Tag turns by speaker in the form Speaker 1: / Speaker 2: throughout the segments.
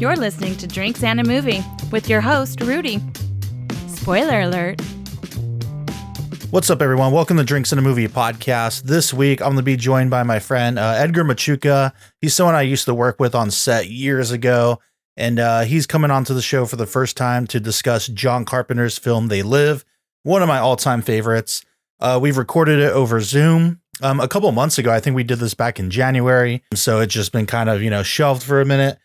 Speaker 1: You're listening to Drinks and a Movie with your host, Rudy. Spoiler alert.
Speaker 2: What's up, everyone? Welcome to Drinks and a Movie podcast. This week, I'm going to be joined by my friend, Edgar Machuca. He's someone I used to work with on set years ago, and he's coming onto the show for the first time to discuss John Carpenter's film, They Live, one of my all-time favorites. We've recorded it over Zoom a couple months ago. I think we did this back in January, so it's just been kind of, shelved for a minute.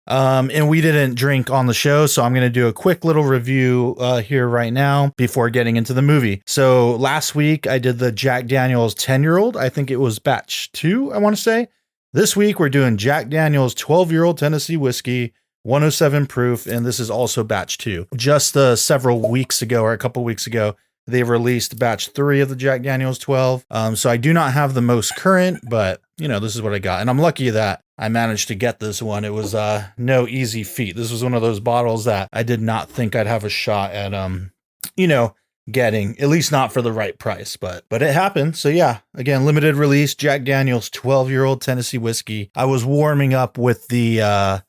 Speaker 2: And we didn't drink on the show, so I'm going to do a quick little review here right now before getting into the movie. So last week I did the Jack Daniel's 10-year-old. I think it was batch 2, I want to say. This week we're doing Jack Daniel's 12-year-old Tennessee whiskey, 107 proof, and this is also batch 2. Just several weeks ago, or a couple weeks ago, they released batch 3 of the Jack Daniel's 12. So I do not have the most current, but this is what I got. And I'm lucky that I managed to get this one. It was no easy feat. This was one of those bottles that I did not think I'd have a shot at, getting, at least not for the right price, but it happened. So yeah, again, limited release, Jack Daniel's 12-year-old Tennessee whiskey. I was warming up with the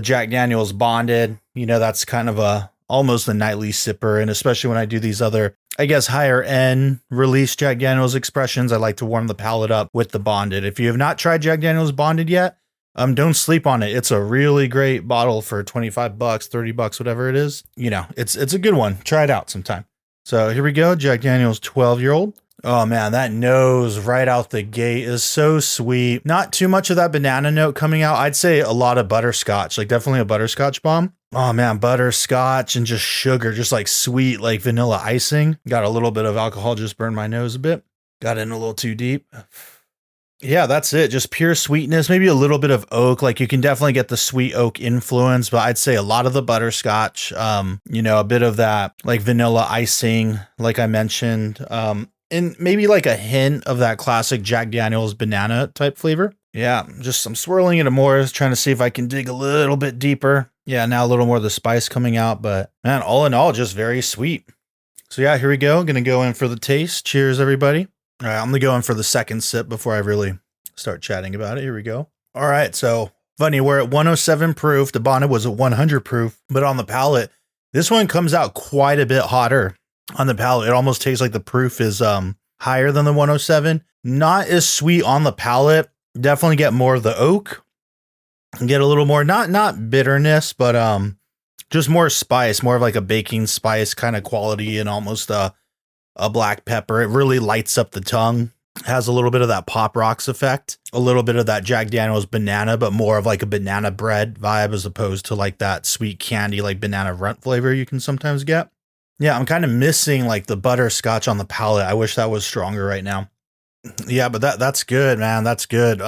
Speaker 2: Jack Daniel's Bonded. That's kind of almost a nightly sipper. And especially when I do these other, I guess, higher end release Jack Daniel's expressions, I like to warm the palate up with the Bonded. If you have not tried Jack Daniel's Bonded yet, don't sleep on it. It's a really great bottle for $25, $30, whatever it is. It's a good one. Try it out sometime. So here we go. Jack Daniel's 12-year-old. Oh man, that nose right out the gate is so sweet. Not too much of that banana note coming out. I'd say a lot of butterscotch, like definitely a butterscotch bomb. Oh man, butterscotch and just sugar, just like sweet, like vanilla icing. Got a little bit of alcohol, just burned my nose a bit. Got in a little too deep. Yeah, that's it. Just pure sweetness, maybe a little bit of oak. Like you can definitely get the sweet oak influence, but I'd say a lot of the butterscotch, a bit of that like vanilla icing, like I mentioned. And maybe like a hint of that classic Jack Daniel's banana type flavor. Yeah, I'm swirling it more, trying to see if I can dig a little bit deeper. Yeah, now a little more of the spice coming out, but man, all in all, just very sweet. So yeah, here we go. Gonna go in for the taste. Cheers, everybody. All right, I'm gonna go in for the second sip before I really start chatting about it. Here we go. All right, so funny, we're at 107 proof. The Bonnet was at 100 proof, but on the palate, this one comes out quite a bit hotter. On the palate, it almost tastes like the proof is higher than the 107. Not as sweet on the palate. Definitely get more of the oak. Get a little more, not bitterness, but just more spice, more of like a baking spice kind of quality, and almost a black pepper. It really lights up the tongue. Has a little bit of that Pop Rocks effect. A little bit of that Jack Daniel's banana, but more of like a banana bread vibe as opposed to like that sweet candy, like banana runt flavor you can sometimes get. Yeah, I'm kind of missing like the butterscotch on the palate. I wish that was stronger right now. Yeah, but that's good, man. That's good.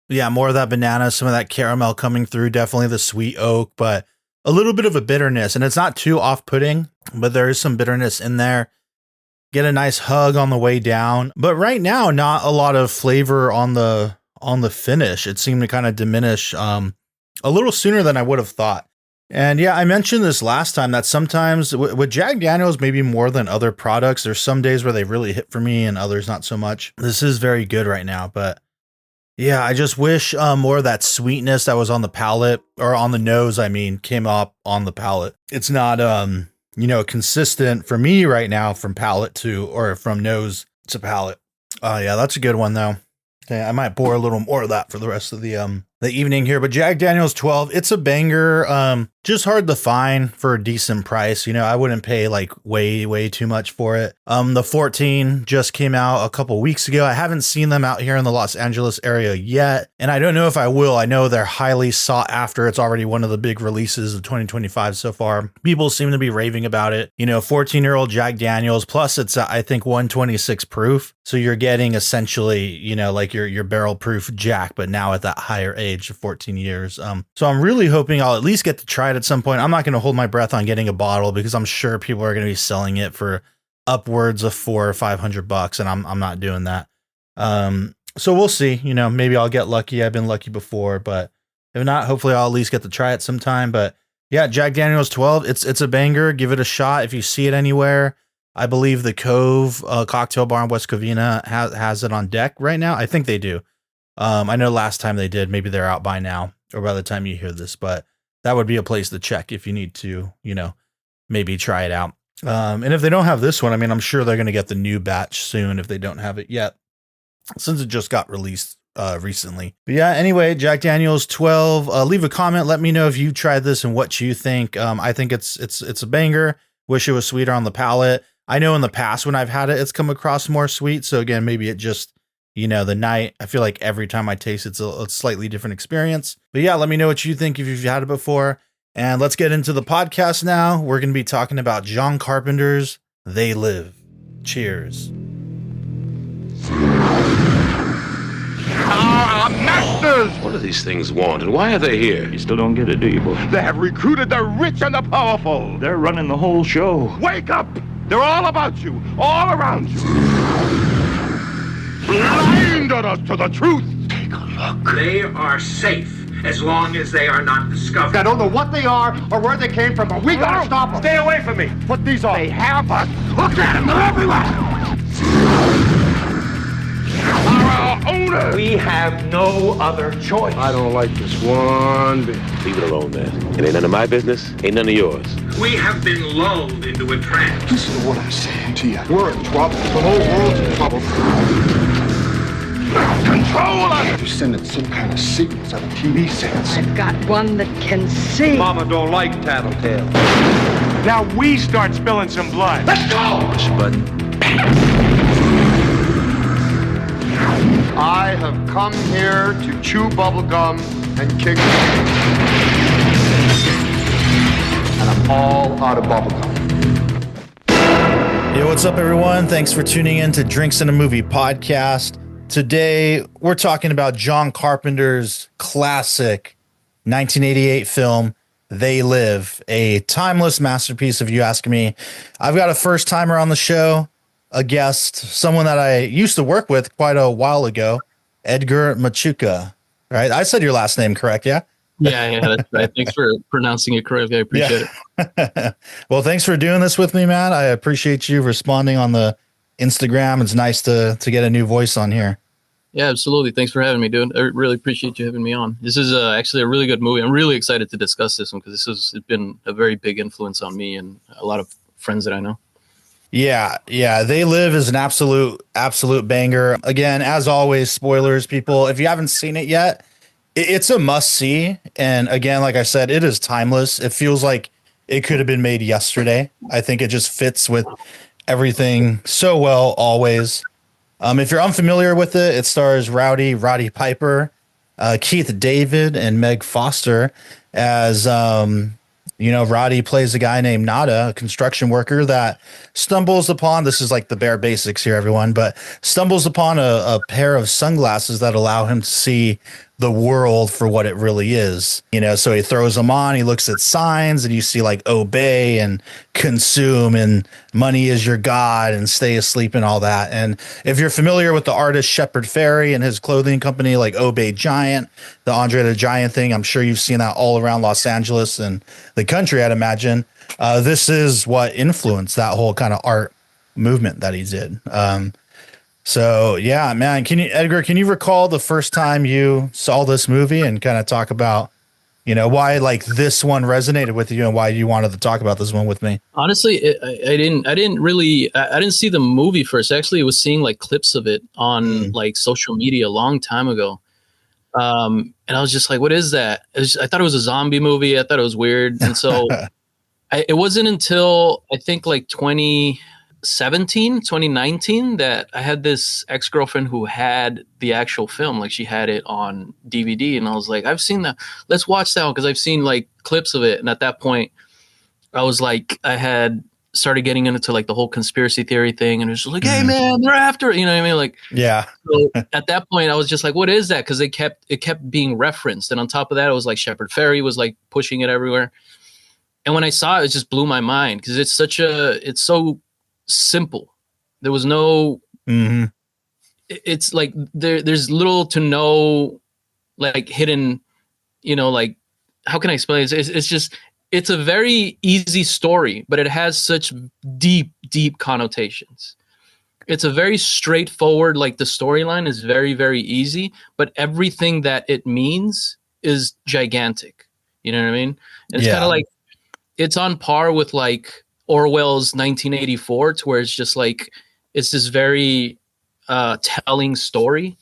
Speaker 2: Yeah, more of that banana, some of that caramel coming through. Definitely the sweet oak, but a little bit of a bitterness, and it's not too off-putting, but there is some bitterness in there. Get a nice hug on the way down, but right now, not a lot of flavor on the finish. It seemed to kind of diminish a little sooner than I would have thought. And yeah, I mentioned this last time that sometimes with Jack Daniel's, maybe more than other products, there's some days where they really hit for me and others not so much. This is very good right now, but yeah, I just wish more of that sweetness that was on the palate, or on the nose, came up on the palate. It's not, consistent for me right now from palate to, or from nose to palate. Yeah, that's a good one though. Okay, I might pour a little more of that for the rest of the evening here, but Jack Daniel's 12, it's a banger. Just hard to find for a decent price. I wouldn't pay like way too much for it. The 14 just came out a couple weeks ago. I haven't seen them out here in the Los Angeles area yet, and I don't know if I will. I know they're highly sought after. It's already one of the big releases of 2025 so far. People seem to be raving about it. 14-year-old Jack Daniel's, plus it's I think 126 proof. So you're getting essentially, like your barrel proof Jack, but now at that higher age of 14 years. So I'm really hoping I'll at least get to try it at some point. I'm not going to hold my breath on getting a bottle, because I'm sure people are going to be selling it for upwards of $400 or $500, and I'm not doing that. So we'll see. Maybe I'll get lucky. I've been lucky before, but if not, hopefully I'll at least get to try it sometime. But yeah, Jack Daniel's 12. It's a banger. Give it a shot if you see it anywhere. I believe the Cove Cocktail Bar in West Covina has it on deck right now. I think they do. I know last time they did. Maybe they're out by now, or by the time you hear this, but that would be a place to check if you need to, maybe try it out. And if they don't have this one, I mean, I'm sure they're going to get the new batch soon if they don't have it yet, since it just got released recently. But yeah, anyway, Jack Daniel's 12. Leave a comment. Let me know if you tried this and what you think. I think it's a banger. Wish it was sweeter on the palate. I know in the past when I've had it, it's come across more sweet. So again, maybe it just, the night, I feel like every time I taste it's a slightly different experience. But yeah, let me know what you think if you've had it before. And let's get into the podcast now. We're going to be talking about John Carpenter's They Live. Cheers.
Speaker 3: Our masters!
Speaker 4: What do these things want, and why are they here?
Speaker 5: You still don't get it, do you, boy?
Speaker 3: They have recruited the rich and the powerful.
Speaker 5: They're running the whole show.
Speaker 3: Wake up! They're all about you, all around you. Blinded us to the truth.
Speaker 4: Take a look.
Speaker 6: They are safe as long as they are not discovered.
Speaker 3: I don't know what they are or where they came from, but we gotta stop them. Stay away from me. Put these on. They have us. Look at them. They're everywhere. Our owners.
Speaker 6: We have no other choice.
Speaker 3: I don't like this one bit.
Speaker 4: Leave it alone, man. It ain't none of my business, ain't none of yours.
Speaker 6: We have been lulled into a trance.
Speaker 3: Listen to what I'm saying to you. We're in trouble. The whole world's in trouble. Control us! You're sending some kind of signals out of TV sets.
Speaker 7: I've got one that can see.
Speaker 6: Mama don't like tattletale.
Speaker 3: Now we start spilling some blood. Let's go!
Speaker 4: Push a button.
Speaker 3: I have come here to chew bubblegum and kick. And I'm all out of bubblegum.
Speaker 2: Hey, what's up, everyone? Thanks for tuning in to Drinks in a Movie podcast. Today, we're talking about John Carpenter's classic 1988 film, They Live, a timeless masterpiece, if you ask me. I've got a first-timer on the show, a guest, someone that I used to work with quite a while ago, Edgar Machuca. Right? I said your last name correct, yeah?
Speaker 8: Yeah, that's right. Thanks for pronouncing it correctly. I appreciate
Speaker 2: it. Well, thanks for doing this with me, man. I appreciate you responding on the Instagram. It's nice to get a new voice on here.
Speaker 8: Yeah, absolutely. Thanks for having me, dude. I really appreciate you having me on. This is actually a really good movie. I'm really excited to discuss this one because it's been a very big influence on me and a lot of friends that I know.
Speaker 2: Yeah. They Live is an absolute banger. Again, as always, spoilers, people. If you haven't seen it yet, it's a must see. And again, like I said, it is timeless. It feels like it could have been made yesterday. I think it just fits with everything so well, always. If you're unfamiliar with it, it stars Roddy Piper, Keith David, and Meg Foster as, Roddy plays a guy named Nada, a construction worker that stumbles upon, this is like the bare basics here, everyone, but stumbles upon a pair of sunglasses that allow him to see the world for what it really is. So he throws them on, he looks at signs, and you see like obey and consume and money is your god and stay asleep and all that. And if you're familiar with the artist Shepard Fairey and his clothing company like Obey Giant, the Andre the Giant thing, I'm sure you've seen that all around Los Angeles and the country, I'd imagine. This is what influenced that whole kind of art movement that he did. So yeah, man, Edgar, can you recall the first time you saw this movie and kind of talk about, why like this one resonated with you and why you wanted to talk about this one with me?
Speaker 8: Honestly, I didn't see the movie first. Actually, I was seeing like clips of it on like social media a long time ago. And I was just like, what is that? I thought it was a zombie movie. I thought it was weird. And so it wasn't until I think like 2019 that I had this ex-girlfriend who had the actual film. Like she had it on DVD and I was like, I've seen that. Let's watch that one because I've seen like clips of it. And at that point I was like, I had started getting into like the whole conspiracy theory thing and it was just like, hey man, they're after it. You know what I mean? Like, yeah. So at that point I was just like, what is that? Because it kept being referenced. And on top of that, it was like Shepard Fairey was like pushing it everywhere. And when I saw it, it just blew my mind because it's so simple. There was no it's like there's little to no like hidden, like how can I explain it? It's just it's a very easy story, but it has such deep connotations. It's a very straightforward, like the storyline is very, very easy, but everything that it means is gigantic. You know what I mean? And it's kind of like, it's on par with like Orwell's 1984, to where it's just like, it's this very telling story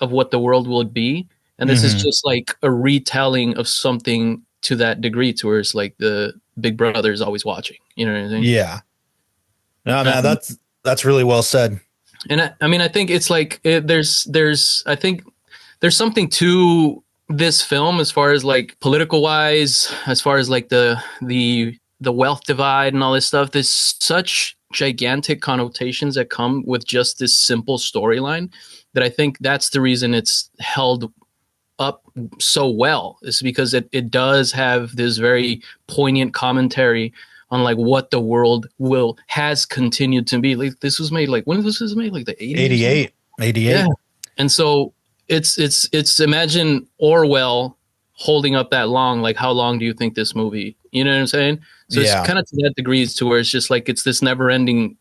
Speaker 8: of what the world would be. And this is just like a retelling of something to that degree, to where it's like the Big Brother is always watching. You know what I mean?
Speaker 2: Yeah. No, man, that's really well said.
Speaker 8: And I mean, I think it's like I think there's something to this film as far as like political wise, as far as like the wealth divide and all this stuff. There's such gigantic connotations that come with just this simple storyline that I think that's the reason it's held up so well, is because it does have this very poignant commentary on like what the world has continued to be. Like, this was made, like, when this was made, like the 80s?
Speaker 2: 88.
Speaker 8: Yeah. And so it's imagine Orwell holding up that long. Like, how long do you think this movie, you know what I'm saying? So it's kind of to that degree, to where it's just like, it's this never ending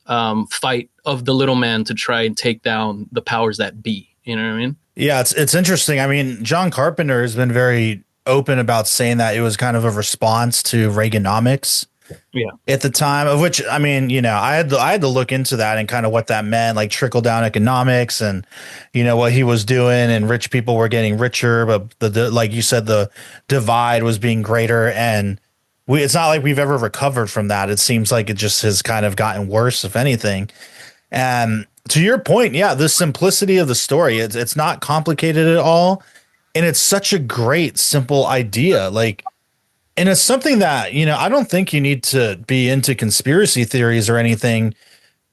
Speaker 8: fight of the little man to try and take down the powers that be. You know what I mean?
Speaker 2: Yeah, it's interesting. I mean, John Carpenter has been very open about saying that it was kind of a response to Reaganomics at the time, of which, I mean, you know, I had to look into that and kind of what that meant, like trickle down economics and, you know, what he was doing, and rich people were getting richer, but the like you said, the divide was being greater, and it's not like we've ever recovered from that. It seems like it just has kind of gotten worse, if anything. And to your point, yeah, the simplicity of the story, it's not complicated at all. And it's such a great, simple idea. Like, and it's something that, you know, I don't think you need to be into conspiracy theories or anything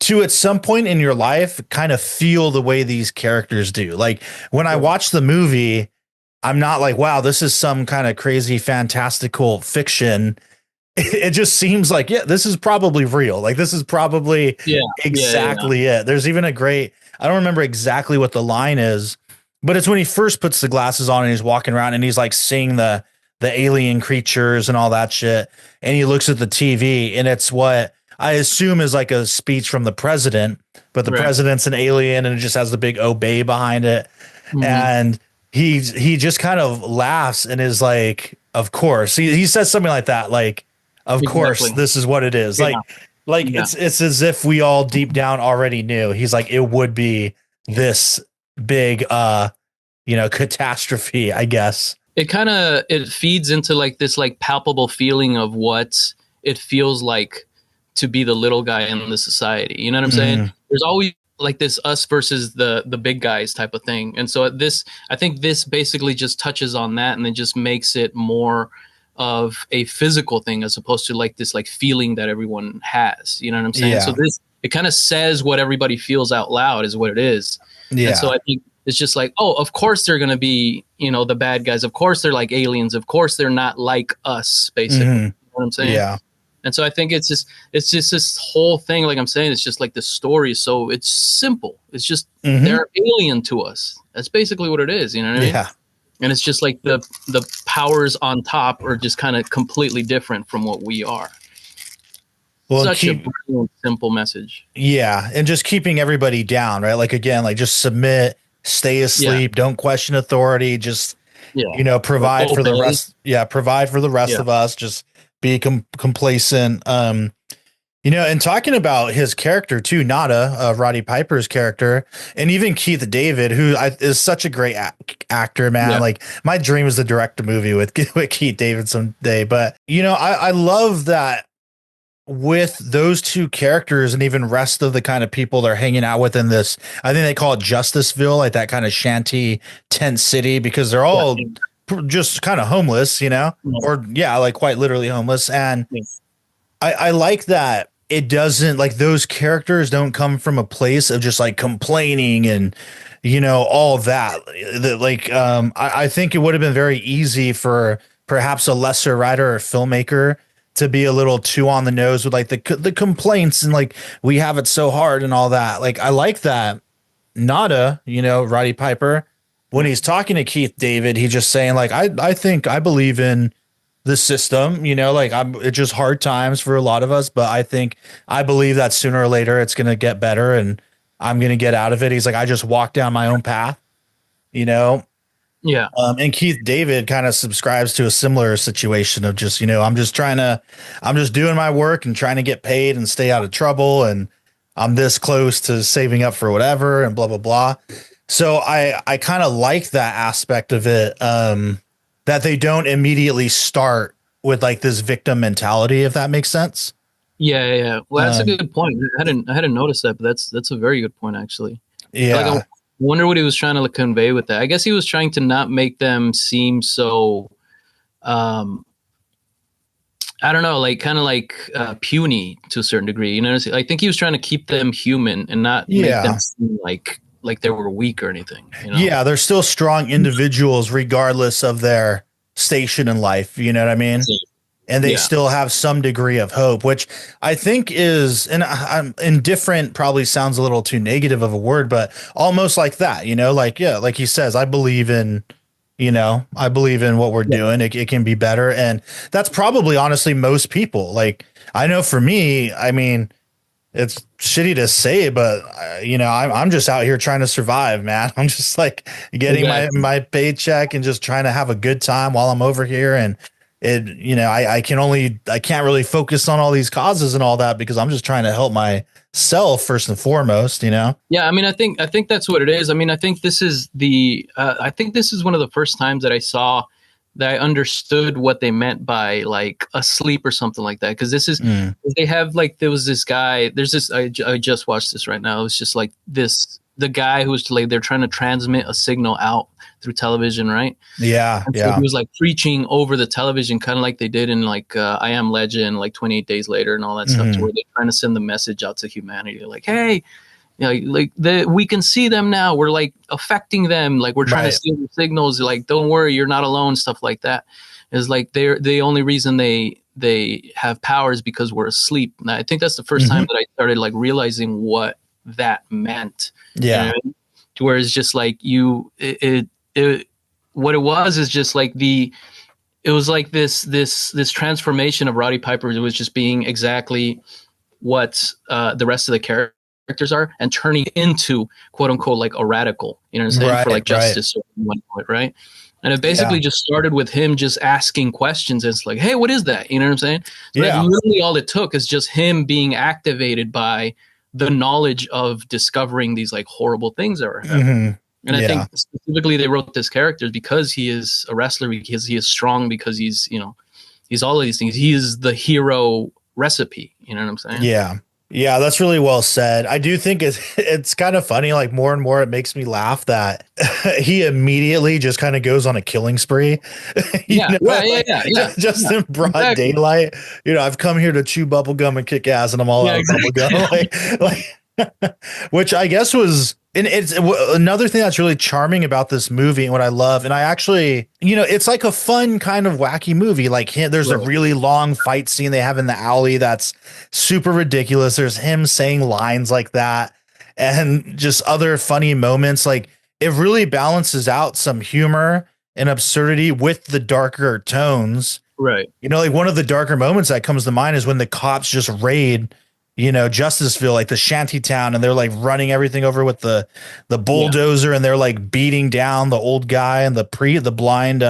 Speaker 2: to, at some point in your life, kind of feel the way these characters do. Like, when I watch the movie, I'm not like, wow, this is some kind of crazy, fantastical fiction. It just seems like, yeah, this is probably real. Like, this is probably exactly it. There's even a great, I don't remember exactly what the line is, but it's when he first puts the glasses on and he's walking around and he's like seeing the alien creatures and all that shit. And he looks at the TV, and it's what I assume is like a speech from the president, but the president's an alien and it just has the big obey behind it. And he just kind of laughs and is like, of course. He says something like that, like, of course, this is what it is. Like it's as if we all deep down already knew. He's like, it would be this big, you know, catastrophe, I guess.
Speaker 8: It feeds into like this like palpable feeling of what it feels like to be the little guy in the society. You know what I'm saying? There's always like this us versus the big guys type of thing. And so I think this basically just touches on that, and it just makes it more of a physical thing as opposed to like this like feeling that everyone has. You know what I'm saying? So it kind of says what everybody feels out loud is what it is. And so I think it's just like, oh, of course they're going to be, you know, the bad guys. Of course they're like aliens. Of course they're not like us, basically. You know what I'm saying? Yeah. And so I think it's just this whole thing, like I'm saying, it's just like the story. So it's simple. It's just they're alien to us. That's basically what it is. You know what I mean? Yeah. And it's just like the powers on top are just kind of completely different from what we are. Well, such a brilliant, simple message.
Speaker 2: Yeah. And just keeping everybody down, right? Like, again, like, just submit, stay asleep, don't question authority, just, you know, provide for the rest. Yeah. Provide for the rest of us. Just be complacent. You know, and talking about his character too, Nada, Roddy Piper's character, and even Keith David, who is such a great actor, man. Yeah. Like, my dream is to direct a movie with Keith David someday. But, you know, I love that with those two characters and even rest of the kind of people they're hanging out with in this, I think they call it Justiceville, like that kind of shanty tent city, because they're all just kind of homeless, you know, or like quite literally homeless. And I like that it doesn't, like, those characters don't come from a place of just like complaining and, you know, all that. Like, I think it would have been very easy for perhaps a lesser writer or filmmaker to be a little too on the nose with like the complaints and like, we have it so hard and all that. Like, I like that Nada, you know, Roddy Piper, when he's talking to Keith David, he's just saying like, I think I believe in the system, you know, like, it's just hard times for a lot of us, but I believe that sooner or later it's going to get better and I'm going to get out of it. He's like, I just walked down my own path, you know?
Speaker 8: Yeah.
Speaker 2: And Keith David kind of subscribes to a similar situation of just, I'm just doing my work and trying to get paid and stay out of trouble. And I'm this close to saving up for whatever and blah, blah, blah. So I kind of like that aspect of it, that they don't immediately start with like this victim mentality, if that makes sense.
Speaker 8: Yeah. Well, that's a good point. I hadn't noticed that, but that's a very good point, actually.
Speaker 2: Yeah.
Speaker 8: Like, I wonder what he was trying to convey with that. I guess he was trying to not make them seem so, I don't know, like kind of like puny to a certain degree. I think he was trying to keep them human and not make them seem like they were weak or anything.
Speaker 2: Yeah, they're still strong individuals regardless of their station in life. You know what I mean? And they still have some degree of hope, which I think is, and I'm indifferent probably sounds a little too negative of a word, but almost like that, like he says, I believe in what we're doing. It can be better. And that's probably honestly most people. Like, I know for me, I mean, it's shitty to say, but I'm just out here trying to survive, man. I'm just like getting my paycheck and just trying to have a good time while I'm over here. And I can't really focus on all these causes and all that because I'm just trying to help myself first and foremost, Yeah,
Speaker 8: I mean, I think that's what it is. I mean, I think this is one of the first times that I saw that I understood what they meant by like asleep or something like that. Cause they have like, there was this guy, I just watched this right now. It was just like the guy who was like, they're trying to transmit a signal out through television, right?
Speaker 2: Yeah.
Speaker 8: And so he was like preaching over the television, kind of like they did in like I Am Legend, like 28 Days Later and all that stuff, to where they're trying to send the message out to humanity. They're like, hey, we can see them now. We're like affecting them. Like we're trying to steal the signals. Like, don't worry, you're not alone. Stuff like that. It's like the only reason they have power is because we're asleep. And I think that's the first time that I started like realizing what that meant.
Speaker 2: Yeah.
Speaker 8: To where it's just like what it was is just like it was like this transformation of Roddy Piper. It was just being exactly what the rest of the characters are and turning into quote unquote like a radical, you know what I'm saying? For like justice or whatnot, right? And it basically just started with him just asking questions. It's like, hey, what is that? You know what I'm saying? So that's literally all it took is just him being activated by the knowledge of discovering these like horrible things that are happening. And I think specifically they wrote this character because he is a wrestler, because he is strong, because he's all of these things. He is the hero recipe. You know what I'm saying?
Speaker 2: Yeah. Yeah, that's really well said. I do think it's kind of funny. Like more and more, it makes me laugh that he immediately just kind of goes on a killing spree. Just in broad daylight. I've come here to chew bubble gum and kick ass, and I'm all out of bubble gum. Which I guess was, and it's another thing that's really charming about this movie and what I love. And I actually, it's like a fun kind of wacky movie. Like there's a really long fight scene they have in the alley that's super ridiculous. There's him saying lines like that and just other funny moments. Like it really balances out some humor and absurdity with the darker tones.
Speaker 8: Right.
Speaker 2: Like one of the darker moments that comes to mind is when the cops just raid Justiceville, like the shanty town, and they're like running everything over with the bulldozer, and they're like beating down the old guy and the blind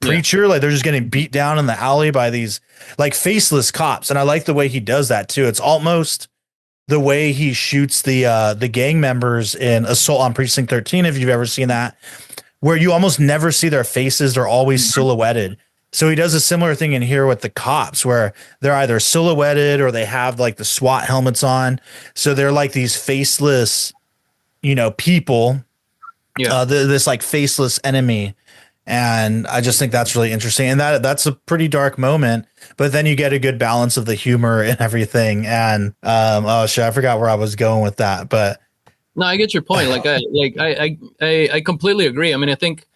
Speaker 2: preacher. Like they're just getting beat down in the alley by these like faceless cops. And I like the way he does that too. It's almost the way he shoots the gang members in Assault on Precinct 13, if you've ever seen that, where you almost never see their faces. They're always silhouetted. So he does a similar thing in here with the cops where they're either silhouetted or they have like the SWAT helmets on. So they're like these faceless, people, this like faceless enemy. And I just think that's really interesting. And that's a pretty dark moment, but then you get a good balance of the humor and everything. And, I forgot where I was going with that, but
Speaker 8: no, I get your point. I completely agree. I mean, I think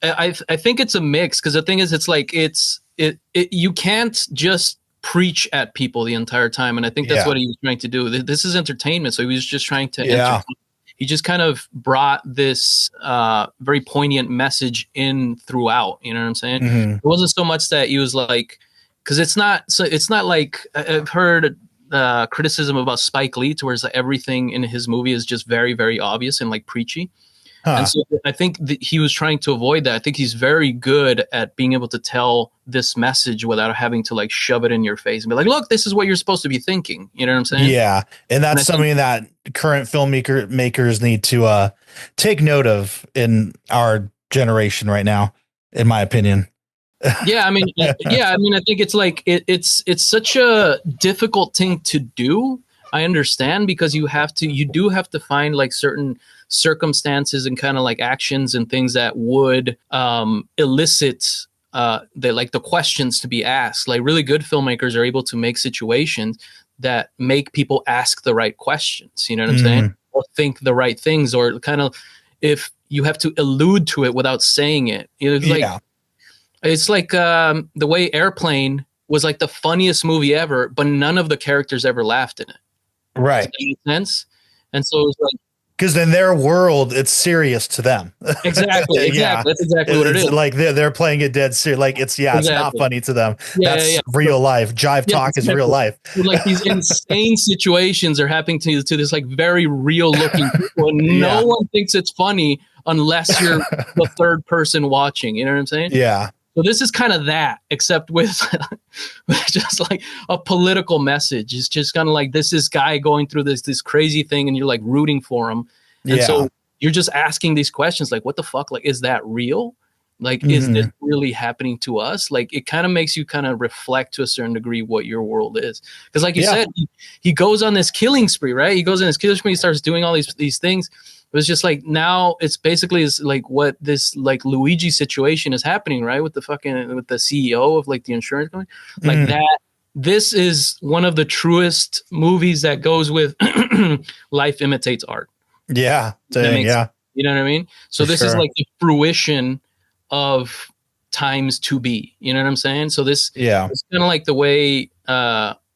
Speaker 8: it's a mix, because the thing is, it's like you can't just preach at people the entire time, and I think that's what he was trying to do. This is entertainment, so he was just trying to entertain. He just kind of brought this very poignant message in throughout. You know what I'm saying? It wasn't so much that he was like, because it's not like I've heard criticism about Spike Lee, to where everything in his movie is just very, very obvious and like preachy. And so I think he was trying to avoid that. I think he's very good at being able to tell this message without having to like shove it in your face and be like, look, this is what you're supposed to be thinking. You know what I'm saying?
Speaker 2: Yeah. And that's something that current filmmakers need to take note of in our generation right now, in my opinion.
Speaker 8: Yeah, I mean, I think it's like it's such a difficult thing to do. I understand, because you do have to find like certain circumstances and kind of like actions and things that would elicit the questions to be asked. Like really good filmmakers are able to make situations that make people ask the right questions. You know what I'm saying? Or think the right things, or kind of if you have to allude to it without saying it. You know, it's like the way Airplane was like the funniest movie ever, but none of the characters ever laughed in it.
Speaker 2: Right.
Speaker 8: Does that make sense? And so it was like,
Speaker 2: because in their world, it's serious to them.
Speaker 8: Exactly.
Speaker 2: Yeah.
Speaker 8: That's exactly what it is.
Speaker 2: Like they're playing it dead serious. Like it's not funny to them. That's real life. Jive talk is real life.
Speaker 8: Like these insane situations are happening to this like very real looking people, and no one thinks it's funny unless you're the third person watching. You know what I'm saying?
Speaker 2: Yeah.
Speaker 8: So this is kind of that, except with just like a political message. It's just kind of like this guy going through this crazy thing, and you're like rooting for him. And so you're just asking these questions like, what the fuck? Like, is that real? Like, is this really happening to us? Like, it kind of makes you kind of reflect to a certain degree what your world is. Because like you said, he goes on this killing spree, right? He goes on this killing spree, he starts doing all these things. It was just like, now it's basically is like what this like Luigi situation is happening, right? With the CEO of like the insurance company, like that. This is one of the truest movies that goes with life imitates art.
Speaker 2: Yeah.
Speaker 8: You know what I mean? So this is like the fruition of times to be, you know what I'm saying? So this it's kind of like the way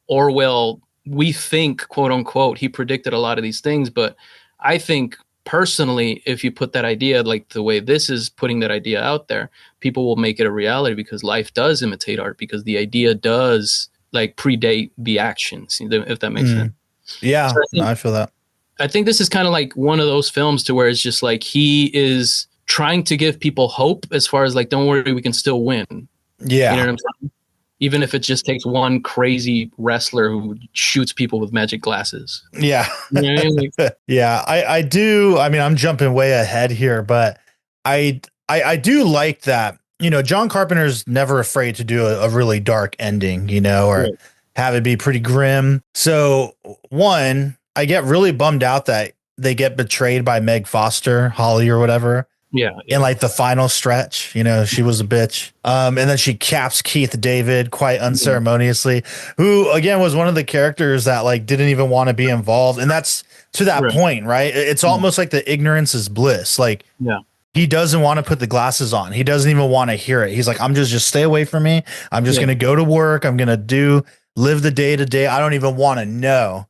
Speaker 8: Orwell, we think, quote unquote, he predicted a lot of these things, but I think personally, if you put that idea like the way this is putting that idea out there, people will make it a reality, because life does imitate art, because the idea does like predate the actions, if that makes sense.
Speaker 2: Yeah, so I feel that.
Speaker 8: I think this is kind of like one of those films to where it's just like he is trying to give people hope as far as like, don't worry, we can still win.
Speaker 2: Yeah.
Speaker 8: You know what I'm saying? Even if it just takes one crazy wrestler who shoots people with magic glasses.
Speaker 2: Yeah.
Speaker 8: You know what I mean? Like,
Speaker 2: I do. I mean, I'm jumping way ahead here, but I do like that. You know, John Carpenter's never afraid to do a really dark ending, you know, or have it be pretty grim. So one, I get really bummed out that they get betrayed by Meg Foster, Holly or whatever.
Speaker 8: Yeah.
Speaker 2: In like the final stretch, you know, she was a bitch. And then she caps Keith David quite unceremoniously, who again was one of the characters that like didn't even want to be involved. And that's to that point, right? It's almost like the ignorance is bliss. Like, he doesn't want to put the glasses on. He doesn't even want to hear it. He's like, I'm just stay away from me. I'm just going to go to work. I'm going to live the day to day. I don't even want to know,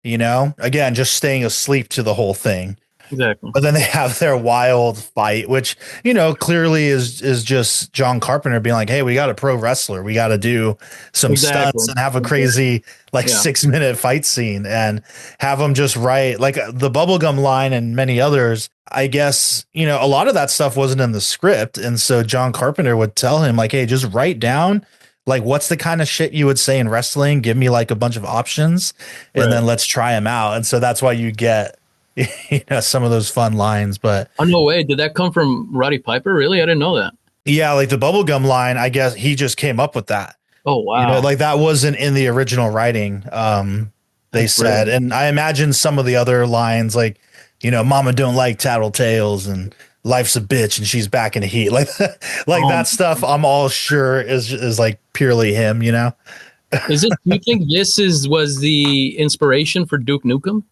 Speaker 2: you know, again, just staying asleep to the whole thing.
Speaker 8: Exactly.
Speaker 2: But then they have their wild fight, which, you know, clearly is just John Carpenter being like, hey, we got a pro wrestler. We got to do some stunts and have a crazy 6-minute fight scene and have them just write like the bubblegum line and many others. I guess, you know, a lot of that stuff wasn't in the script. And so John Carpenter would tell him like, hey, just write down like, what's the kind of shit you would say in wrestling? Give me like a bunch of options and then let's try them out. And so that's why you get, you know, some of those fun lines. But
Speaker 8: oh, no way. Did that come from Roddy Piper? Really? I didn't know that.
Speaker 2: Yeah, like the bubblegum line, I guess he just came up with that.
Speaker 8: Oh, wow.
Speaker 2: You know, like that wasn't in the original writing, they said. Brilliant. And I imagine some of the other lines like, you know, mama don't like tattletales and life's a bitch and she's back in the heat. Like that stuff I'm all sure is like purely him, you know?
Speaker 8: Do you think this was the inspiration for Duke Nukem?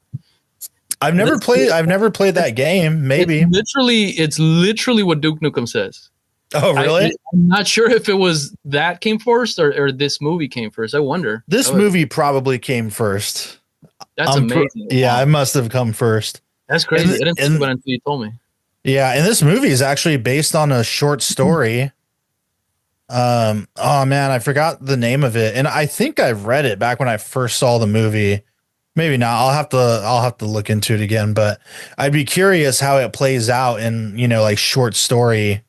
Speaker 2: I've never played that game. Maybe
Speaker 8: it's literally what Duke Nukem says.
Speaker 2: Oh, really?
Speaker 8: I'm not sure if it was that came first or this movie came first. I wonder.
Speaker 2: This movie probably came first.
Speaker 8: That's amazing.
Speaker 2: Yeah, it must have come first.
Speaker 8: That's crazy. I didn't think about it until you told me.
Speaker 2: Yeah, and this movie is actually based on a short story. Oh man, I forgot the name of it, and I think I read it back when I first saw the movie. Maybe not. I'll have to look into it again, but I'd be curious how it plays out in, like short story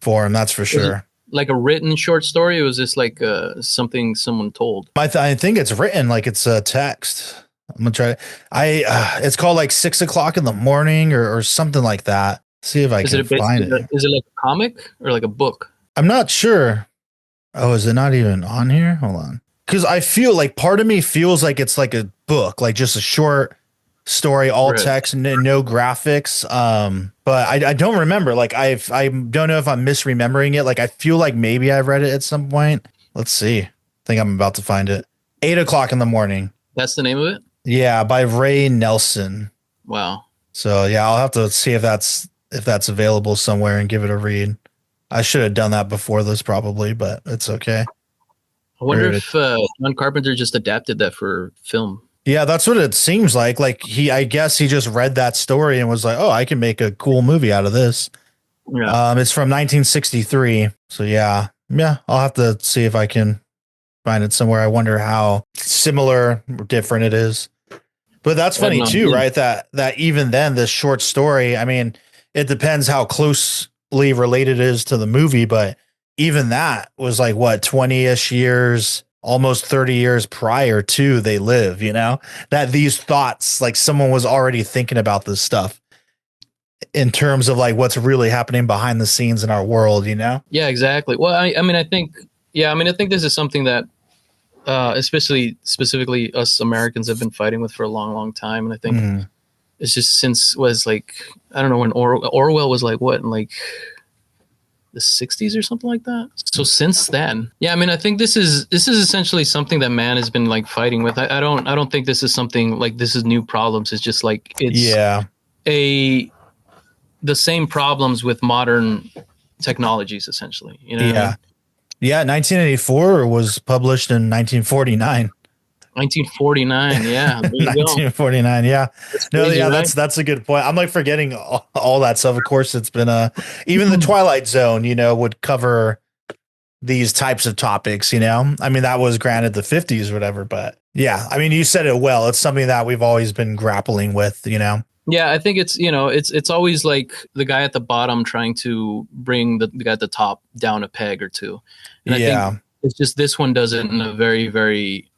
Speaker 2: form. That's for sure.
Speaker 8: Like a written short story, or was this like something someone told?
Speaker 2: I think it's written like it's a text. I'm gonna try. It's called like 6 o'clock in the morning or something like that. See if I can find it.
Speaker 8: Is it like a comic or like a book?
Speaker 2: I'm not sure. Oh, is it not even on here? Hold on. Because I feel like part of me feels like it's like a book, like just a short story, all text, no graphics. But I don't remember. Like I don't know if I'm misremembering it. Like I feel like maybe I read it at some point. Let's see. I think I'm about to find it. 8 o'clock in the morning.
Speaker 8: That's the name of it?
Speaker 2: Yeah, by Ray Nelson.
Speaker 8: Wow.
Speaker 2: So yeah, I'll have to see if that's available somewhere and give it a read. I should have done that before this probably, but it's okay.
Speaker 8: I wonder if John Carpenter just adapted that for film.
Speaker 2: Yeah, that's what it seems like. Like I guess he just read that story and was like, "Oh, I can make a cool movie out of this."
Speaker 8: Yeah.
Speaker 2: It's from 1963. So yeah, I'll have to see if I can find it somewhere. I wonder how similar or different it is. But that's funny too, right? That even then, this short story. I mean, it depends how closely related it is to the movie, but even that was like what 20-ish years, almost 30 years prior to They Live, that these thoughts, like someone was already thinking about this stuff in terms of like what's really happening behind the scenes in our world, Yeah,
Speaker 8: exactly. Well, I mean, I think this is something that specifically us Americans have been fighting with for a long, long time. And I think it's just since was like, I don't know when Orwell was like, what, in like the 60s or something like that. So since then, I mean, I think this is essentially something that man has been like fighting with. I don't think this is something like this is new problems. It's just like it's the same problems with modern technologies, essentially. What I mean?
Speaker 2: Yeah. 1984 was published in 1949.
Speaker 8: 1949, yeah.
Speaker 2: 1949, yeah. Right? That's a good point. I'm like forgetting all that stuff. Of course, it's been even the Twilight Zone, would cover these types of topics, I mean, that was granted the 50s or whatever, but yeah, I mean, you said it well. It's something that we've always been grappling with,
Speaker 8: Yeah, I think it's, it's always like the guy at the bottom trying to bring the guy at the top down a peg or two. And I think it's just this one does it in a very, very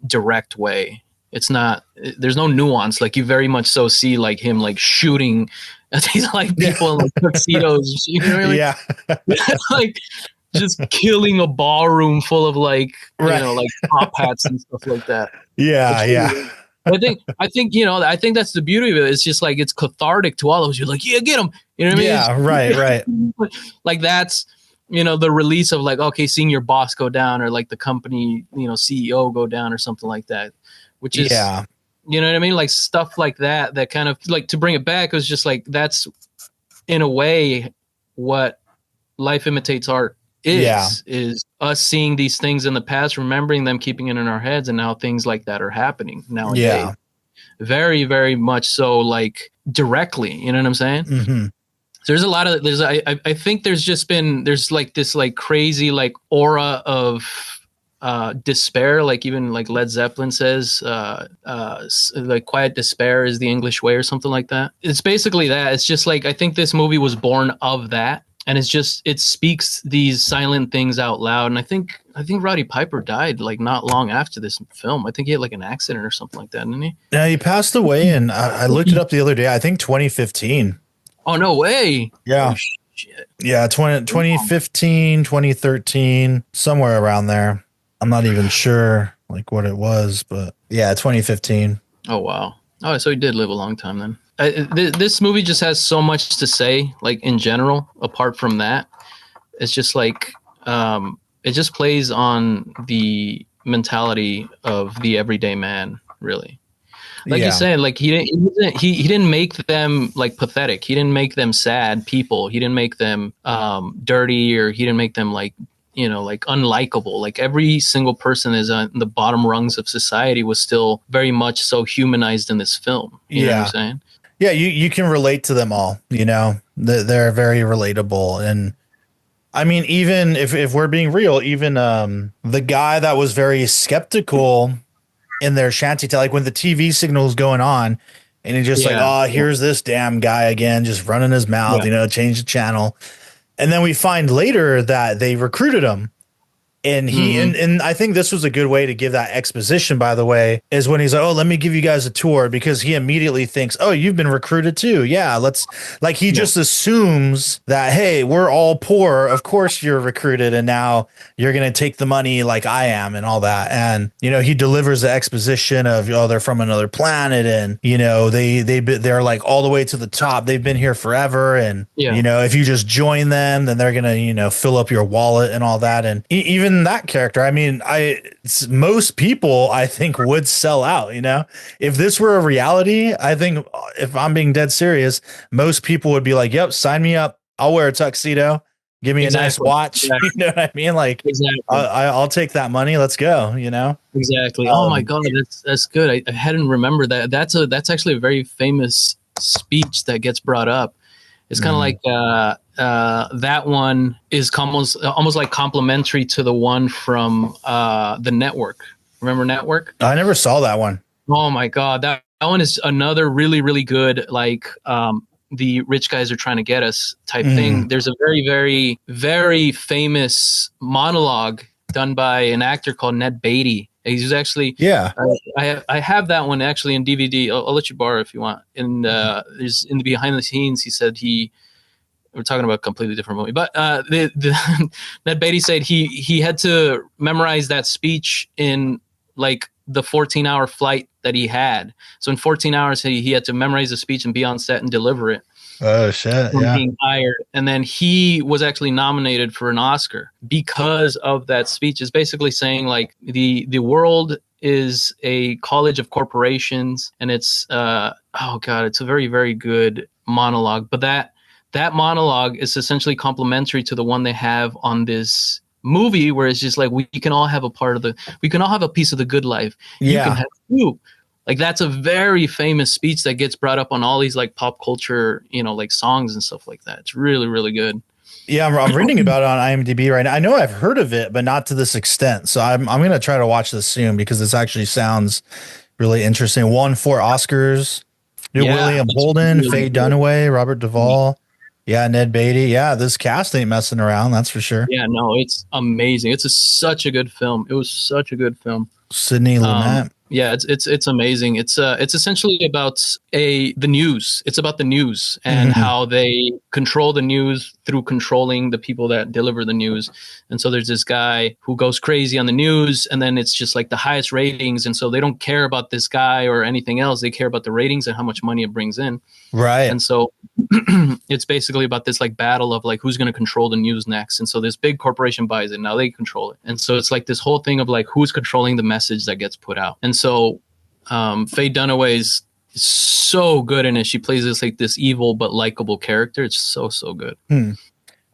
Speaker 8: direct way. It's not, there's no nuance. Like you very much so see like him like shooting at these like people in like tuxedos, like just killing a ballroom full of like, like top hats and stuff like that.
Speaker 2: Yeah.
Speaker 8: I think I think that's the beauty of it. It's just like it's cathartic to all of us. You're like, yeah, get him. You know what I mean?
Speaker 2: Yeah, right.
Speaker 8: Like that's the release of like, okay, seeing your boss go down or like the company, CEO go down or something like that, which is, you know what I mean? Like stuff like that kind of like to bring it back was just like, that's in a way what Life Imitates Art is us seeing these things in the past, remembering them, keeping it in our heads. And now things like that are happening nowadays. Yeah. Very, very much so, like directly, you know what I'm saying?
Speaker 2: Mm-hmm.
Speaker 8: There's a lot of I think there's like this like crazy like aura of despair, like even like Led Zeppelin says like quiet despair is the English way or something like that. It's basically that. It's just like I think this movie was born of that, and it speaks these silent things out loud. And I think Roddy Piper died like not long after this film. I think he had like an accident or something like that, didn't he?
Speaker 2: Yeah, he passed away, and I looked it up the other day. I think 2015.
Speaker 8: Oh, no way.
Speaker 2: Yeah.
Speaker 8: Oh, shit.
Speaker 2: Yeah, 2015, 2013, somewhere around there. I'm not even sure like what it was, but yeah, 2015.
Speaker 8: Oh, wow. Oh, so he did live a long time then. This movie just has so much to say, like in general, apart from that. It's just like, it just plays on the mentality of the everyday man, really. Like you're saying, like he didn't make them like pathetic. He didn't make them sad people. He didn't make them dirty, or he didn't make them like, like unlikable. Like every single person is on the bottom rungs of society was still very much so humanized in this film. You know what I'm saying?
Speaker 2: Yeah, you can relate to them all. They're very relatable. And I mean, even if we're being real, even the guy that was very skeptical in their shanty town, like when the TV signal is going on, and he's just like, oh, here's this damn guy again, just running his mouth, change the channel. And then we find later that they recruited him. And he and I think this was a good way to give that exposition, by the way, is when he's like, oh, let me give you guys a tour, because he immediately thinks, oh, you've been recruited too. Yeah, let's he just assumes that, hey, we're all poor. Of course you're recruited, and now you're going to take the money like I am and all that. And, he delivers the exposition of, they're from another planet, and, they're like all the way to the top. They've been here forever. And, if you just join them, then they're going to, fill up your wallet and all that. And even that character, I mean, most people I think would sell out. If this were a reality, I think, if I'm being dead serious, most people would be like, yep, sign me up, I'll wear a tuxedo, give me a nice watch. You know what I mean? Like, I'll take that money, let's go.
Speaker 8: Exactly. Oh my god, that's good. I hadn't remembered that. That's actually a very famous speech that gets brought up. It's kind of like that one is almost like complimentary to the one from the Network. Remember Network?
Speaker 2: I never saw that one.
Speaker 8: Oh my god, that one is another really, really good, like the rich guys are trying to get us type thing. There's a very, very, very famous monologue done by an actor called Ned Beatty. He's actually I have that one actually in DVD. I'll let you borrow if you want. And there's in the behind the scenes, he said we're talking about a completely different movie, but Ned Beatty said he had to memorize that speech in like the 14-hour flight that he had. So in 14 hours, he had to memorize the speech and be on set and deliver it.
Speaker 2: Oh shit!
Speaker 8: Being hired, and then he was actually nominated for an Oscar because of that speech. It's basically saying like the world is a college of corporations, and it's it's a very, very good monologue. But that monologue is essentially complementary to the one they have on this movie, where it's just like we can all have we can all have a piece of the good life.
Speaker 2: Yeah.
Speaker 8: You can have two. Like that's a very famous speech that gets brought up on all these like pop culture, like songs and stuff like that. It's really, really good.
Speaker 2: Yeah, I'm reading about it on IMDb right now. I know I've heard of it, but not to this extent. So I'm going to try to watch this soon, because this actually sounds really interesting. Won 4 Oscars. William Holden, really Faye Dunaway, Robert Duvall. Yeah, Ned Beatty. Yeah, this cast ain't messing around. That's for sure.
Speaker 8: Yeah, no, it's amazing. It's such a good film. It was such a good film.
Speaker 2: Sidney Lumet.
Speaker 8: Yeah, it's amazing. It's essentially about the news. It's about the news and how they control the news through controlling the people that deliver the news. And so there's this guy who goes crazy on the news, and then it's just like the highest ratings. And so they don't care about this guy or anything else. They care about the ratings and how much money it brings in.
Speaker 2: Right.
Speaker 8: And so it's basically about this like battle of like who's going to control the news next. And so this big corporation buys it. Now they control it. And so it's like this whole thing of like who's controlling the message that gets put out. And so Faye Dunaway is so good in it. She plays this evil but likable character. It's so good.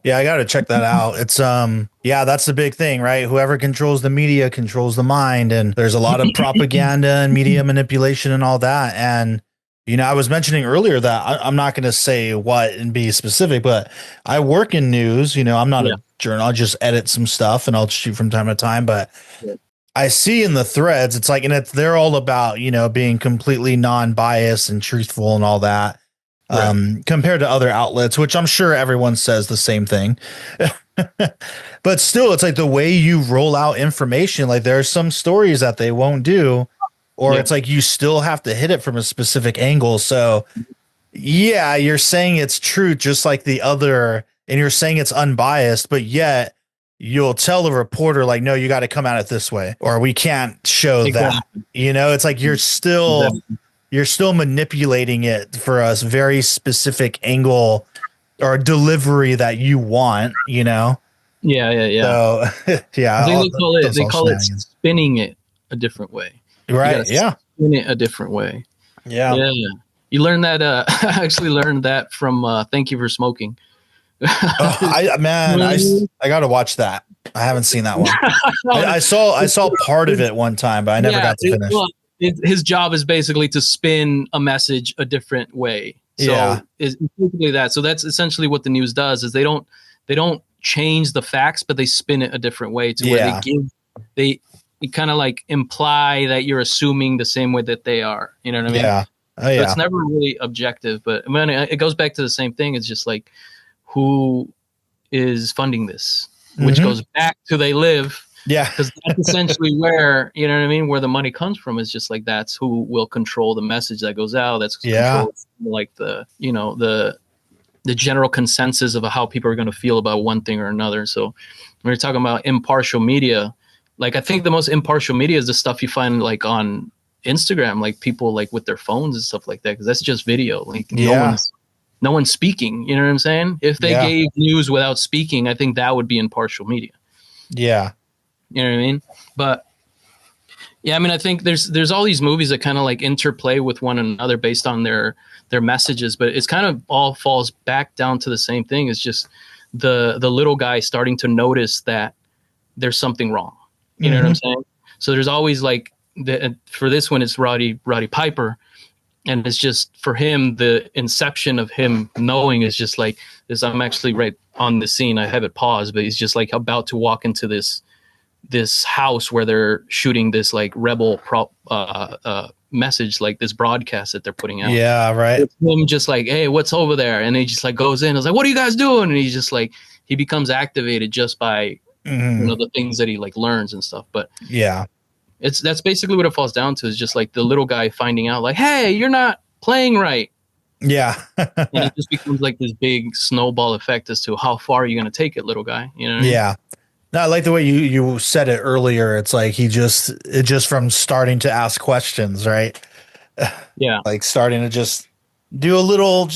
Speaker 2: Yeah, I got to check that out. It's that's the big thing, right? Whoever controls the media controls the mind, and there's a lot of propaganda and media manipulation and all that. And I was mentioning earlier that I'm not going to say what and be specific, but I work in news. I'm not a journal. I'll just edit some stuff and I'll shoot from time to time. But I see in the threads, it's like, and they're all about, being completely non-biased and truthful and all that, compared to other outlets, which I'm sure everyone says the same thing. But still, it's like the way you roll out information, like there are some stories that they won't do. Or it's like you still have to hit it from a specific angle. So, yeah, you're saying it's true, just like the other, and you're saying it's unbiased, but yet you'll tell the reporter, like, no, you got to come at it this way, or we can't show that. It's like you're still manipulating it for a very specific angle or delivery that you want.
Speaker 8: Yeah.
Speaker 2: So, yeah,
Speaker 8: they call it spinning it a different way.
Speaker 2: Right. Yeah.
Speaker 8: In it a different way.
Speaker 2: Yeah.
Speaker 8: You learned that. I actually learned that from Thank You for Smoking.
Speaker 2: I got to watch that. I haven't seen that one. I saw part of it one time, but I never got to finish.
Speaker 8: His job is basically to spin a message a different way. So it's basically that. So that's essentially what the news does. Is they don't change the facts, but they spin it a different way to where you kind of like imply that you're assuming the same way that they are. You know what I mean?
Speaker 2: Yeah. Oh,
Speaker 8: So
Speaker 2: yeah.
Speaker 8: it's never really objective, but when it goes back to the same thing. It's just like, who is funding this, which
Speaker 2: Mhm.
Speaker 8: goes back to they live.
Speaker 2: Yeah.
Speaker 8: Because that's essentially where, you know what I mean, where the money comes from. Is just like, that's who will control the message that goes out. That's control, like the, you know, the general consensus of how people are going to feel about one thing or another. So when you're talking about impartial media, like I think the most impartial media is the stuff you find like on Instagram, like people like with their phones and stuff like that, because that's just video. Like no one's speaking. You know what I'm saying? If they gave news without speaking, I think that would be impartial media.
Speaker 2: Yeah.
Speaker 8: You know what I mean? But yeah, I mean, I think there's all these movies that kind of like interplay with one another based on their messages, but it's kind of all falls back down to the same thing. It's just the little guy starting to notice that there's something wrong. You know what I'm saying? So there's always like for this one, it's Roddy Piper. And it's just for him, the inception of him knowing is just like this. I'm actually right on the scene. I have it paused, but he's just like about to walk into this house where they're shooting this like rebel message, like this broadcast that they're putting out.
Speaker 2: Yeah, right.
Speaker 8: It's him just like, hey, what's over there? And he just like goes in. I was like, what are you guys doing? And he's just like, he becomes activated just by you know, the things that he like learns and stuff. But
Speaker 2: yeah,
Speaker 8: that's basically what it falls down to, is just like the little guy finding out like, hey, you're not playing right.
Speaker 2: Yeah.
Speaker 8: And it just becomes like this big snowball effect as to how far you're going to take it, little guy. You know what I mean?
Speaker 2: Yeah. No, I like the way you said it earlier. It's like it just from starting to ask questions, right?
Speaker 8: Yeah.
Speaker 2: Like starting to just do a little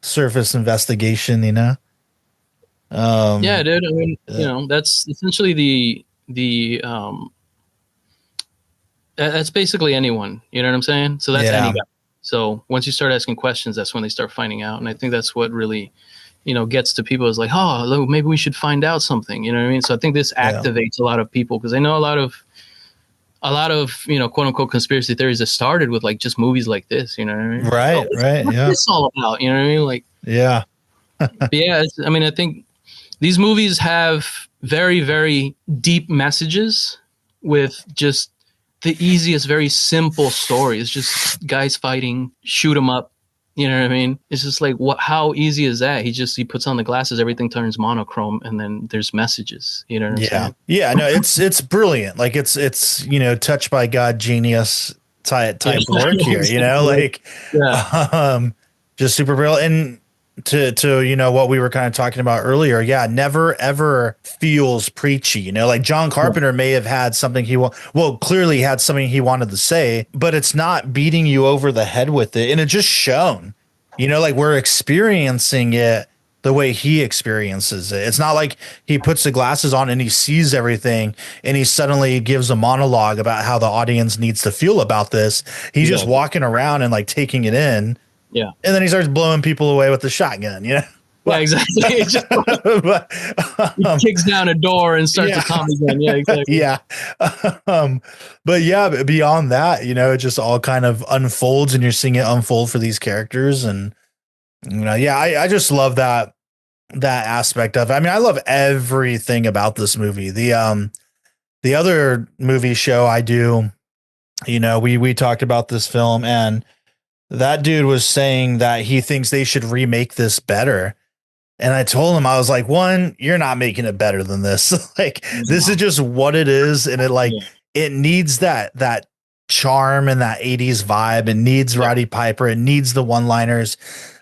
Speaker 2: surface investigation, you know?
Speaker 8: Yeah, dude. I mean, you know, that's essentially the that's basically anyone. You know what I'm saying? So that's any guy. So once you start asking questions, that's when they start finding out. And I think that's what really, you know, gets to people, is like, oh, look, maybe we should find out something. You know what I mean? So I think this activates a lot of people, because I know a lot of, you know, quote unquote conspiracy theories that started with like just movies like this. You know what I mean?
Speaker 2: Right.
Speaker 8: What's this all about? You know what I mean? Like,
Speaker 2: yeah.
Speaker 8: yeah. I mean, I think these movies have very, very deep messages with just the easiest, very simple story. It's just guys fighting, shoot 'em up. You know what I mean? It's just like, how easy is that? He puts on the glasses, everything turns monochrome, and then there's messages. You know what I'm saying?
Speaker 2: Yeah, no, it's brilliant. Like it's, you know, touched by God genius type work here, you know, like, just super brilliant. And to, you know, what we were kind of talking about earlier. Yeah. Never ever feels preachy, you know, like John Carpenter may have had something clearly had something he wanted to say, but it's not beating you over the head with it. And it just shown, you know, like we're experiencing it the way he experiences it. It's not like he puts the glasses on and he sees everything and he suddenly gives a monologue about how the audience needs to feel about this. He's just walking around and like taking it in.
Speaker 8: Yeah.
Speaker 2: And then he starts blowing people away with the shotgun, you know?
Speaker 8: Yeah, exactly. He kicks down a door and starts a Tommy gun. Yeah, exactly.
Speaker 2: Yeah. But yeah, beyond that, you know, it just all kind of unfolds and you're seeing it unfold for these characters. And, you know, yeah, I just love that aspect of it. I mean, I love everything about this movie. The other movie show I do, you know, we talked about this film, and that dude was saying that he thinks they should remake this better. And I told him, I was like, one, you're not making it better than this. Like, this is just what it is. And it needs that charm and that 80s vibe. It needs Roddy Piper. It needs the one-liners.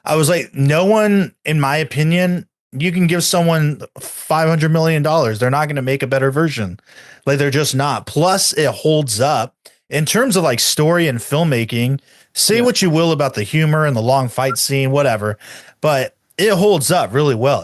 Speaker 2: I was like, no one, in my opinion, you can give someone $500 million. They're not going to make a better version. Like, they're just not. Plus, it holds up in terms of like story and filmmaking. Say what you will about the humor and the long fight scene, whatever, but it holds up really well.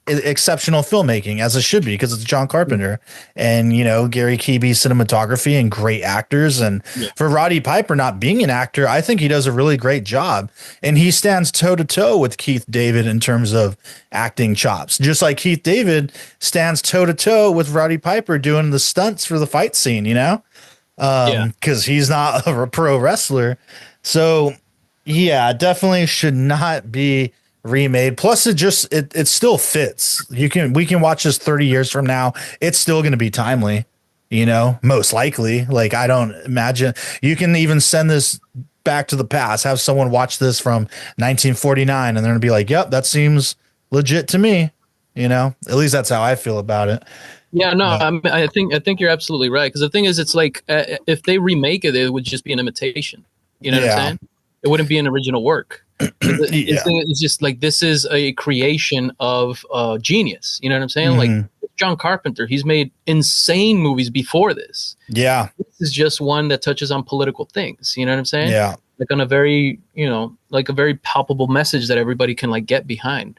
Speaker 2: Exceptional filmmaking, as it should be, because it's John Carpenter and, you know, Gary Keeby's cinematography and great actors. And for Roddy Piper not being an actor, I think he does a really great job. And he stands toe to toe with Keith David in terms of acting chops, just like Keith David stands toe to toe with Roddy Piper doing the stunts for the fight scene, you know? Because he's not a pro wrestler. So yeah, definitely should not be remade. Plus it still fits. We can watch this 30 years from now. It's still going to be timely. most likely. Like, I don't imagine you can even send this back to the past, have someone watch this from 1949 and they're gonna be like, yep, that seems legit to me. At least that's how I feel about it.
Speaker 8: Yeah, no, I think you're absolutely right. Because the thing is, it's like if they remake it, it would just be an imitation. You know what I'm saying? It wouldn't be an original work. The thing is just like, this is a creation of genius. You know what I'm saying? Like John Carpenter, he's made insane movies before this.
Speaker 2: Yeah,
Speaker 8: this is just one that touches on political things. You know what I'm saying?
Speaker 2: Yeah,
Speaker 8: like on a very, like a very palpable message that everybody can like get behind.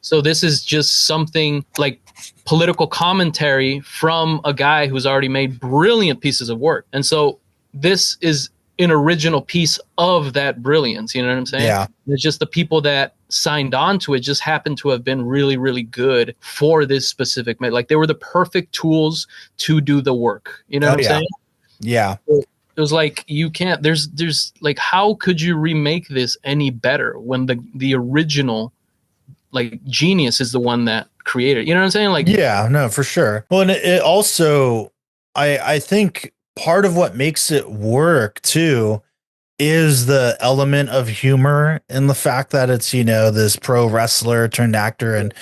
Speaker 8: So this is just something like political commentary from a guy who's already made brilliant pieces of work. And so this is an original piece of that brilliance. You know what I'm saying?
Speaker 2: Yeah.
Speaker 8: It's just the people that signed on to it just happened to have been really, really good for this specific, like they were the perfect tools to do the work. You know what I'm saying?
Speaker 2: Yeah.
Speaker 8: It was like, you can't, there's like, how could you remake this any better when the original like genius is the one that created, you know what I'm saying? Like,
Speaker 2: yeah, no, for sure. Well, and it also, I think part of what makes it work too is the element of humor and the fact that it's, this pro wrestler turned actor and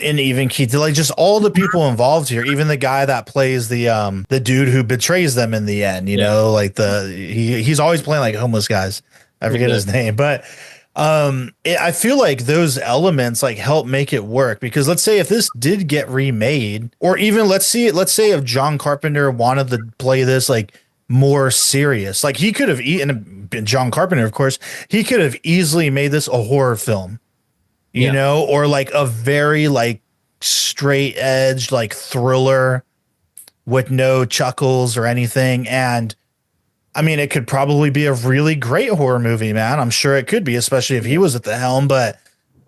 Speaker 2: even Keith, like just all the people involved here, even the guy that plays the dude who betrays them in the end, like he's always playing like homeless guys. I forget his name, but I feel like those elements like help make it work, because let's say if this did get remade, or even let's say if John Carpenter wanted to play this like more serious, like he could have John Carpenter, of course, he could have easily made this a horror film, or like a very like straight edge, like thriller with no chuckles or anything. And I mean, it could probably be a really great horror movie, man. I'm sure it could be, especially if he was at the helm. But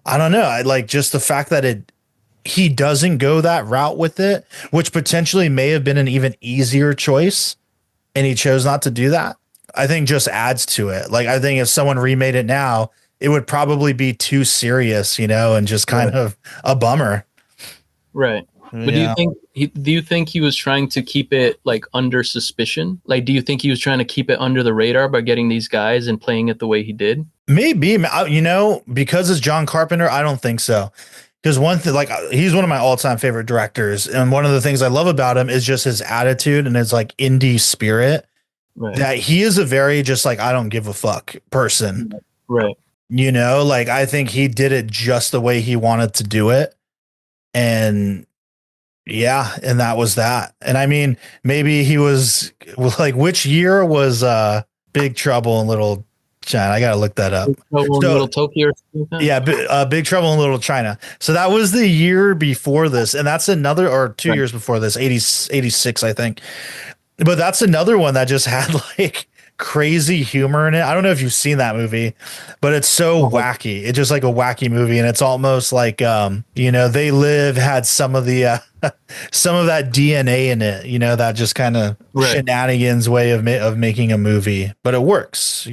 Speaker 2: I don't know. I like just the fact that he doesn't go that route with it, which potentially may have been an even easier choice, and he chose not to do that. I think just adds to it. Like, I think if someone remade it now, it would probably be too serious, and just kind of a bummer.
Speaker 8: Right. But do you think he was trying to keep it like under suspicion? Like, do you think he was trying to keep it under the radar by getting these guys and playing it the way he did?
Speaker 2: Maybe, because it's John Carpenter, I don't think so. Because one thing, like, he's one of my all-time favorite directors, and one of the things I love about him is just his attitude and his like indie spirit. Right. That he is a very just like, I don't give a fuck person.
Speaker 8: Right.
Speaker 2: Like, I think he did it just the way he wanted to do it, and and that was that. And I mean, maybe he was like, which year was Big Trouble in Little China? I gotta look that up.
Speaker 8: Little Tokyo or something?
Speaker 2: Yeah, Big Trouble in Little China. So that was the year before this, and that's another, or 2 years before this, 86, I think. But that's another one that just had like crazy humor in it. I don't know if you've seen that movie, but it's so wacky. It's just like a wacky movie, and it's almost like They Live had some of the some of that DNA in it, that just kind of shenanigans way of making a movie, but it works,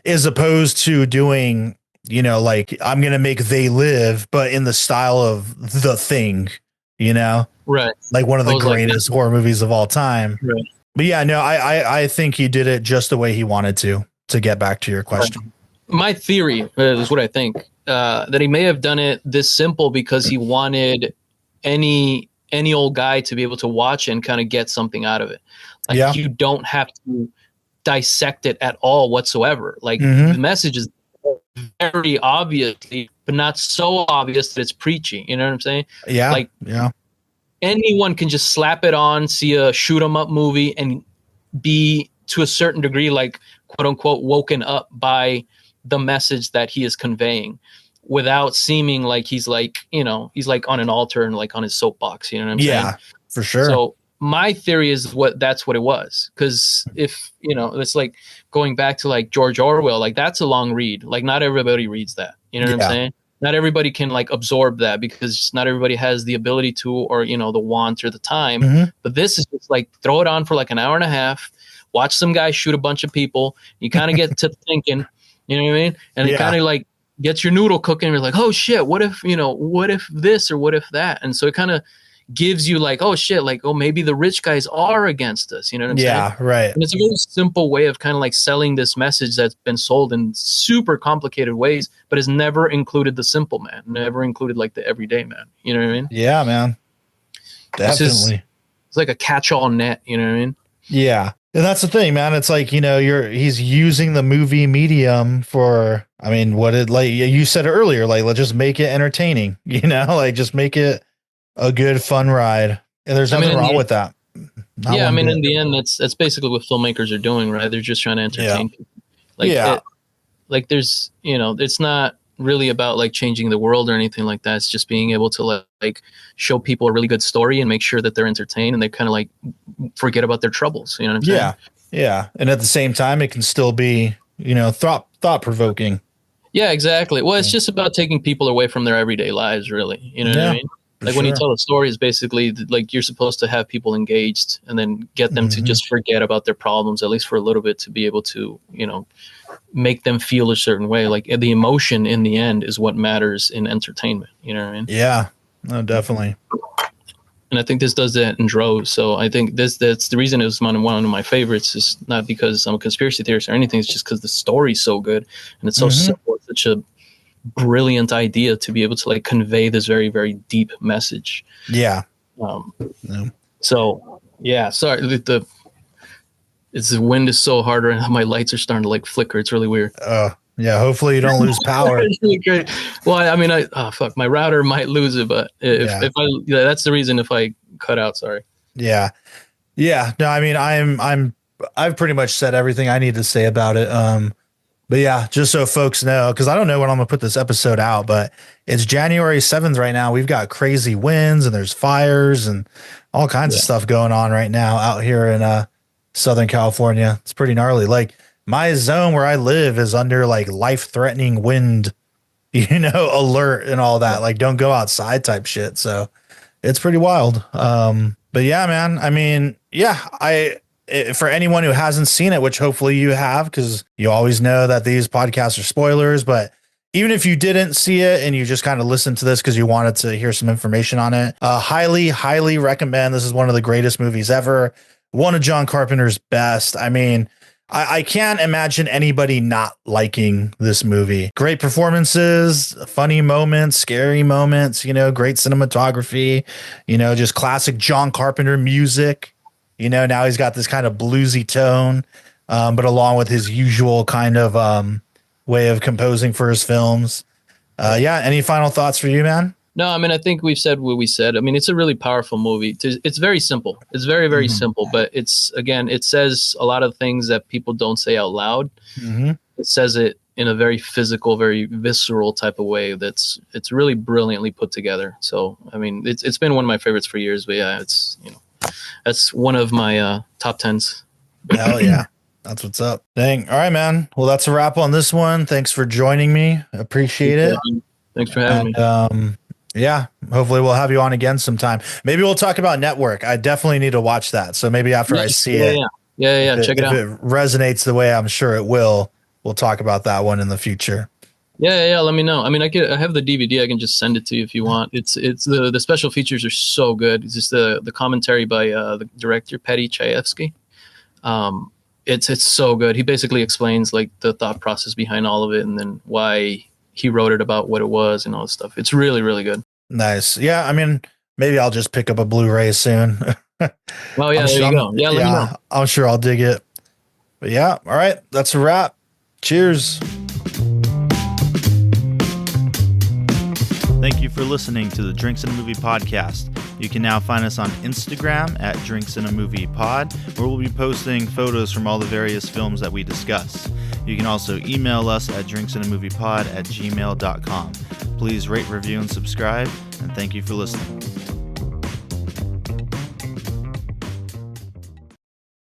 Speaker 2: as opposed to doing, like, I'm going to make They Live, but in the style of The Thing,
Speaker 8: right.
Speaker 2: Like one of the greatest horror movies of all time.
Speaker 8: Right.
Speaker 2: But yeah, no, I think he did it just the way he wanted to get back to your question.
Speaker 8: My theory is what I think, that he may have done it this simple because he wanted any old guy to be able to watch and kind of get something out of it. Like, you don't have to dissect it at all whatsoever. Like, the message is very obviously, but not so obvious that it's preachy. You know what I'm saying?
Speaker 2: Yeah.
Speaker 8: Like, anyone can just slap it on, see a shoot 'em up movie, and be to a certain degree, like, quote unquote, woken up by the message that he is conveying, without seeming like he's like, he's like on an altar and like on his soapbox. You know what I'm saying?
Speaker 2: Yeah, for sure.
Speaker 8: So my theory is that's what it was. Because if, it's like going back to like George Orwell, like that's a long read. Like, not everybody reads that. You know what I'm saying? Not everybody can like absorb that, because not everybody has the ability to, or, the want or the time. But this is just like, throw it on for like an hour and a half, watch some guy shoot a bunch of people. You kind of get to thinking, you know what I mean? And it kind of like gets your noodle cooking. You're like, oh shit, what if this or what if that? And so it kind of gives you like, oh shit, like, oh, maybe the rich guys are against us. You know what I'm saying?
Speaker 2: Yeah, right.
Speaker 8: And it's a very simple way of kind of like selling this message that's been sold in super complicated ways, but has never included the simple man, never included like the everyday man. You know what I mean?
Speaker 2: Yeah, man. Definitely.
Speaker 8: It's like a catch-all net. You know what I mean?
Speaker 2: Yeah. And that's the thing, man. It's like, he's using the movie medium for, I mean, like you said earlier, like, let's just make it entertaining, like just make it a good, fun ride. And there's nothing wrong with that.
Speaker 8: Yeah. I mean, in the end, that's basically what filmmakers are doing, right? They're just trying to entertain people. Like, there's, it's not really about like changing the world or anything like that. It's just being able to like show people a really good story and make sure that they're entertained and they kind of like forget about their troubles. You know what I'm saying?
Speaker 2: Yeah. And at the same time, it can still be, thought provoking.
Speaker 8: Yeah, exactly. Well, it's just about taking people away from their everyday lives, really. You know what I mean? Like when you tell a story, it's basically like you're supposed to have people engaged and then get them to just forget about their problems, at least for a little bit, to be able to, make them feel a certain way. Like the emotion in the end is what matters in entertainment. You know what I mean?
Speaker 2: Yeah, no, definitely.
Speaker 8: And I think this does that in droves. So I think that's the reason it was one of my favorites. Is not because I'm a conspiracy theorist or anything. It's just because the story's so good and it's so simple. It's such a brilliant idea to be able to like convey this very, very deep message.
Speaker 2: Yeah.
Speaker 8: So yeah, sorry. The wind is so hard and my lights are starting to like flicker. It's really weird.
Speaker 2: Yeah. Hopefully you don't lose power.
Speaker 8: It's really great. Well, I mean, my router might lose it, but if that's the reason if I cut out, sorry.
Speaker 2: Yeah. Yeah. No, I mean, I've pretty much said everything I need to say about it. But yeah, just so folks know, because I don't know when I'm going to put this episode out, but it's January 7th right now. We've got crazy winds and there's fires and all kinds of stuff going on right now out here in Southern California. It's pretty gnarly. Like my zone where I live is under like life-threatening wind, alert and all that. Like don't go outside type shit. So it's pretty wild. But yeah, man, I mean, for anyone who hasn't seen it, which hopefully you have, because you always know that these podcasts are spoilers, but even if you didn't see it and you just kind of listened to this because you wanted to hear some information on it, highly, highly recommend. This is one of the greatest movies ever. One of John Carpenter's best. I mean, I can't imagine anybody not liking this movie. Great performances, funny moments, scary moments, great cinematography, just classic John Carpenter music. Now he's got this kind of bluesy tone, but along with his usual kind of way of composing for his films. Any final thoughts for you, man?
Speaker 8: No, I mean, I think we've said what we said. I mean, it's a really powerful movie. It's very simple. It's very, very simple, but it says a lot of things that people don't say out loud. It says it in a very physical, very visceral type of way. It's really brilliantly put together. So, I mean, it's been one of my favorites for years, but yeah, it's, that's one of my top 10s.
Speaker 2: Hell yeah. That's what's up. Dang. All right, man. Well, that's a wrap on this one. Thanks for joining me. Appreciate it.
Speaker 8: Thanks for having me.
Speaker 2: Yeah. Hopefully we'll have you on again sometime. Maybe we'll talk about Network. I definitely need to watch that. So maybe after I see it.
Speaker 8: Yeah. Check it out.
Speaker 2: If it resonates the way I'm sure it will, we'll talk about that one in the future.
Speaker 8: Yeah. Let me know. I mean, I have the DVD. I can just send it to you if you want. It's the special features are so good. It's just the commentary by the director Petty Chayefsky. It's so good. He basically explains like the thought process behind all of it, and then why he wrote it about what it was and all this stuff. It's really, really good.
Speaker 2: Nice. Yeah. I mean, maybe I'll just pick up a Blu-ray soon.
Speaker 8: Oh yeah, there you go. Yeah, let me know.
Speaker 2: I'm sure I'll dig it. But yeah. All right. That's a wrap. Cheers. Thank you for listening to the Drinks in a Movie podcast. You can now find us on Instagram at Drinks in a Movie Pod, where we'll be posting photos from all the various films that we discuss. You can also email us at drinksinAmoviepod@gmail.com. Please rate, review, and subscribe, and thank you for listening.